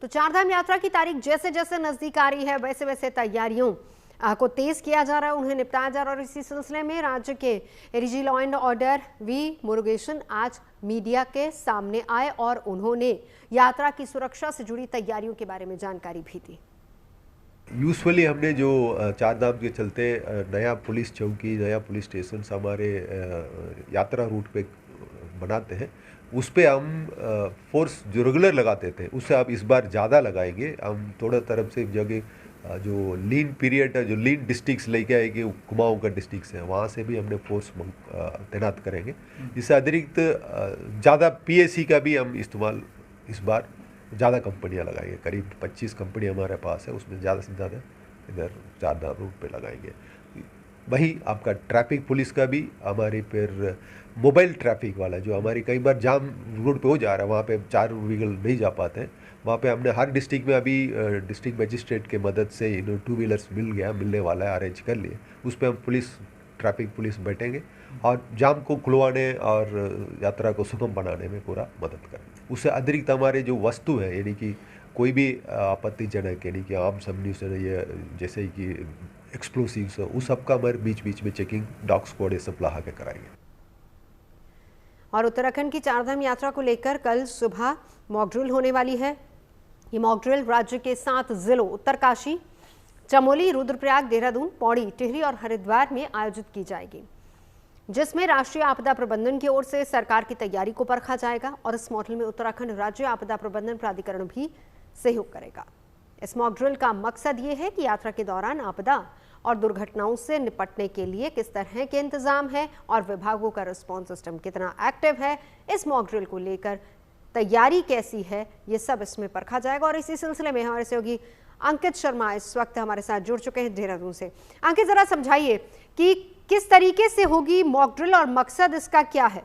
तो चारधाम यात्रा की तारीख जैसे जैसे नजदीक आ रही है वैसे वैसे तैयारियों को तेज किया जा रहा है, उन्हें निपटाया जा रहा है। और इसी सिलसिले में राज्य के ADG law and order V Murugesan आज मीडिया के सामने आए और उन्होंने यात्रा की सुरक्षा से जुड़ी तैयारियों के बारे में जानकारी भी दी। यूजुअली हमने जो चार धाम के चलते नया पुलिस चौकी, नया पुलिस स्टेशन हमारे यात्रा रूट पे बनाते हैं, उस पे हम फोर्स जो रेगुलर लगाते थे उससे अब इस बार ज़्यादा लगाएंगे। हम थोड़ा तरफ से जगह जो लीन पीरियड है, जो लीन डिस्ट्रिक्ट्स लेके आएंगे, कुमाऊं का डिस्ट्रिक्ट्स है, वहाँ से भी हमने फोर्स तैनात करेंगे। इससे अतिरिक्त ज़्यादा पीएसी का भी हम इस्तेमाल इस बार ज़्यादा कंपनियां लगाएंगे। करीब 25 कंपनी हमारे पास है, उसमें ज़्यादा से ज़्यादा इधर चारधाम रूट पे लगाएंगे। वही आपका ट्रैफिक पुलिस का भी हमारी फिर मोबाइल ट्रैफिक वाला जो हमारी कई बार जाम रोड पे हो जा रहा है, वहाँ पे 4 व्हीकल नहीं जा पाते हैं, वहाँ पे हमने हर डिस्ट्रिक्ट में अभी डिस्ट्रिक्ट मजिस्ट्रेट के मदद से 2 व्हीलर्स मिलने वाला है, अरेंज कर लिए। उस पर हम ट्रैफिक पुलिस बैठेंगे और जाम को खुलवाने और यात्रा को सुगम बनाने में पूरा मदद करेंगे। उससे अतिरिक्त हमारे जो वस्तु है, यानी कि कोई भी आपत्तिजनक, यानी कि आम सम्यूशन या जैसे कि एक्सप्लोसिव्स, उस सब का हमारे बीच बीच में चेकिंग डॉग स्क्वाड ये सब लगा के कराएंगे। और उत्तराखंड की चारधाम यात्रा को लेकर कल सुबह मॉक ड्रिल होने वाली है। ये मॉक ड्रिल राज्य के 7 जिलों उत्तरकाशी, चमोली, रुद्रप्रयाग, देहरादून, पौड़ी, टिहरी और हरिद्वार में आयोजित की जाएगी, जिसमें राष्ट्रीय आपदा प्रबंधन की ओर से सरकार की तैयारी को परखा जाएगा। और इस मॉडल में उत्तराखंड राज्य आपदा प्रबंधन प्राधिकरण भी सहयोग करेगा। इस मॉक ड्रिल का मकसद ये है कि यात्रा के दौरान आपदा और दुर्घटनाओं से निपटने के लिए किस तरह के इंतजाम है और विभागों का रिस्पॉन्स सिस्टम कितना एक्टिव है, इस मॉक ड्रिल को लेकर तैयारी कैसी है, ये सब इसमें परखा जाएगा। और इसी सिलसिले में हमारे सहयोगी अंकित शर्मा इस वक्त हमारे साथ जुड़ चुके हैं देहरादून से। अंकित, जरा समझाइए कि किस तरीके से होगी मॉक ड्रिल और मकसद इसका क्या है?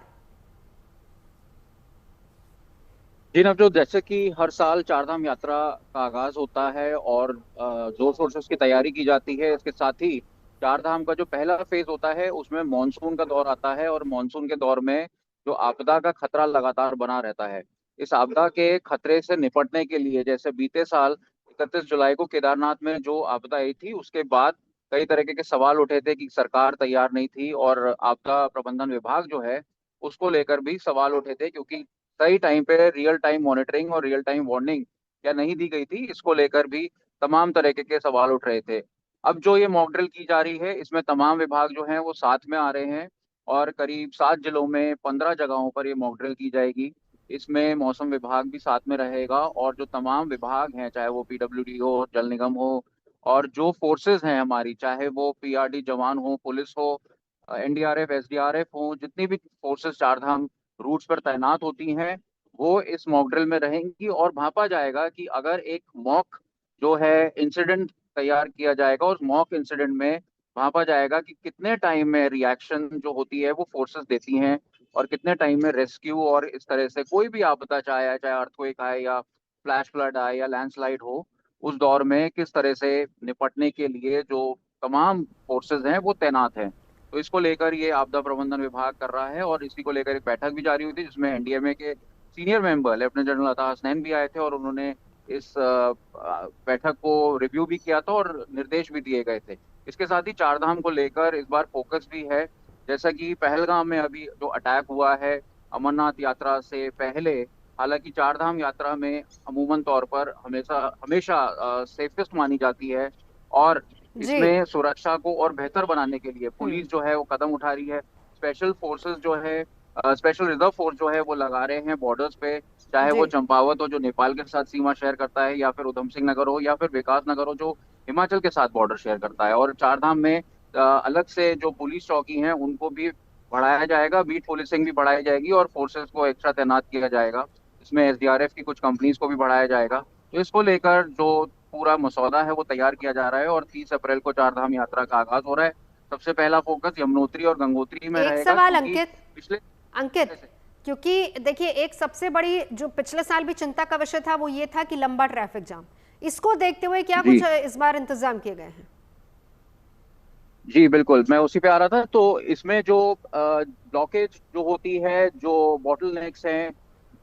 जी नवजोत, जैसे कि हर साल चारधाम यात्रा का आगाज होता है और जोर शोर से उसकी तैयारी की जाती है। इसके साथ ही चारधाम का जो पहला फेज होता है उसमें मानसून का दौर आता है और मानसून के दौर में जो आपदा का खतरा लगातार बना रहता है। इस आपदा के खतरे से निपटने के लिए, जैसे बीते साल 31 जुलाई को केदारनाथ में जो आपदा आई थी, उसके बाद कई तरीके के सवाल उठे थे कि सरकार तैयार नहीं थी और आपदा प्रबंधन विभाग जो है उसको लेकर भी सवाल उठे थे, क्योंकि सही टाइम पे रियल टाइम मॉनिटरिंग और रियल टाइम वार्निंग क्या नहीं दी गई थी। इसको लेकर भी तमाम तरीके के सवाल उठ रहे थे। अब जो ये मॉक ड्रिल की जा रही है, इसमें तमाम विभाग जो हैं वो साथ में आ रहे हैं और करीब 7 जिलों में 15 जगहों पर ये मॉक ड्रिल की जाएगी। इसमें मौसम विभाग भी साथ में रहेगा और जो तमाम विभाग हैं, चाहे वो पीडब्ल्यूडी हो, जल निगम हो, और जो फोर्सेस हैं हमारी, चाहे वो पीआरडी जवान हो, पुलिस हो, एनडीआरएफ, एसडीआरएफ हो, जितनी भी फोर्सेस चारधाम रूट्स पर तैनात होती हैं, वो इस मॉक ड्रिल में रहेंगी और भांपा जाएगा कि अगर एक मॉक जो है इंसिडेंट तैयार किया जाएगा, उस मॉक इंसिडेंट में भांपा जाएगा कि कितने टाइम में रिएक्शन जो होती है वो फोर्सेस देती हैं और कितने टाइम में रेस्क्यू और इस तरह से कोई भी आपदा, चाहे चाहे अर्थक्वेक आए या फ्लैश फ्लड आए या लैंडस्लाइड हो, उस दौर में किस तरह से निपटने के लिए जो तमाम फोर्सेस हैं वो तैनात हैं। तो इसको लेकर ये आपदा प्रबंधन विभाग कर रहा है और इसी को लेकर एक बैठक भी जारी हुई थी, जिसमें एनडीएमए के सीनियर मेंबर लेफ्टिनेंट जनरल अता हसनैन भी आए थे और उन्होंने इस बैठक को रिव्यू भी किया था और निर्देश भी दिए गए थे। इसके साथ ही चारधाम को लेकर इस बार फोकस भी है। जैसा कि पहलगाम में अभी जो अटैक हुआ है अमरनाथ यात्रा से पहले, हालांकि चारधाम यात्रा में अमूमन तौर पर हमेशा हमेशा सेफेस्ट मानी जाती है और जी। इसमें सुरक्षा को और बेहतर बनाने के लिए पुलिस जो है वो कदम उठा रही है। स्पेशल फोर्सेस जो है, स्पेशल रिजर्व फोर्स जो है वो लगा रहे हैं बॉर्डर्स पे, चाहे जी। वो चंपावत हो जो नेपाल के साथ सीमा शेयर करता है, या फिर उधम सिंह नगर हो, या फिर विकास नगर हो जो हिमाचल के साथ बॉर्डर शेयर करता है। और चारधाम में अलग से जो पुलिस चौकी हैं उनको भी बढ़ाया जाएगा, बीट पुलिसिंग भी बढ़ाई जाएगी और फोर्सेस को एक्स्ट्रा तैनात किया जाएगा। इसमें एसडीआरएफ की कुछ कंपनीज को भी बढ़ाया जाएगा। तो इसको लेकर जो पूरा मसौदा है वो तैयार किया जा रहा है और 30 अप्रैल को चारधाम यात्रा का आगाज हो रहा है। सबसे पहला फोकस यमुनोत्री और गंगोत्री में एक रहेगा, सवाल क्योंकि अंकित, पिछले अंकित, क्योंकि देखिए एक सबसे बड़ी जो पिछले साल भी चिंता का विषय था वो ये था कि लंबा ट्रैफिक जाम, इसको देखते हुए क्या जी कुछ इस बार इंतजाम किए गए हैं? जी बिल्कुल, मैं उसी पे आ रहा था। तो इसमें जो ब्लॉकेज जो होती है, जो बॉटल नेक्स हैं,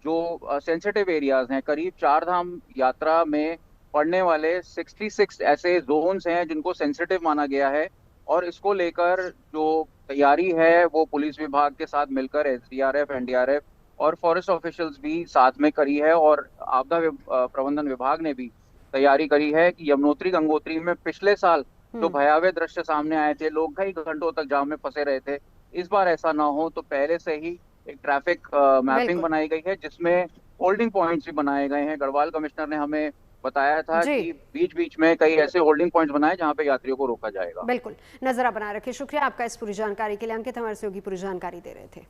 जो सेंसिटिव एरियाज हैं, करीब चार धाम यात्रा में पड़ने वाले 66 ऐसे जोन्स हैं जिनको सेंसिटिव माना गया है। और इसको लेकर जो तैयारी है वो पुलिस विभाग के साथ मिलकर एसडीआरएफ, एनडीआरएफ और फॉरेस्ट ऑफिशियल्स भी साथ में करी है। और आपदा प्रबंधन विभाग ने भी तैयारी करी है कि यमुनोत्री गंगोत्री में पिछले साल जो भयावह दृश्य सामने आए थे, लोग कई घंटों तक जाम में फंसे रहे थे, इस बार ऐसा ना हो। तो पहले से ही एक ट्रैफिक मैपिंग बिल्कुल बनाई गई है जिसमें होल्डिंग पॉइंट्स भी बनाए गए हैं। गढ़वाल कमिश्नर ने हमें बताया था जी। कि बीच बीच में कई ऐसे होल्डिंग पॉइंट्स बनाए जहां पे यात्रियों को रोका जाएगा। बिल्कुल, नजर बनाए रखिए। शुक्रिया आपका इस पूरी जानकारी के लिए। अंकित हमारे सहयोगी पूरी जानकारी दे रहे थे।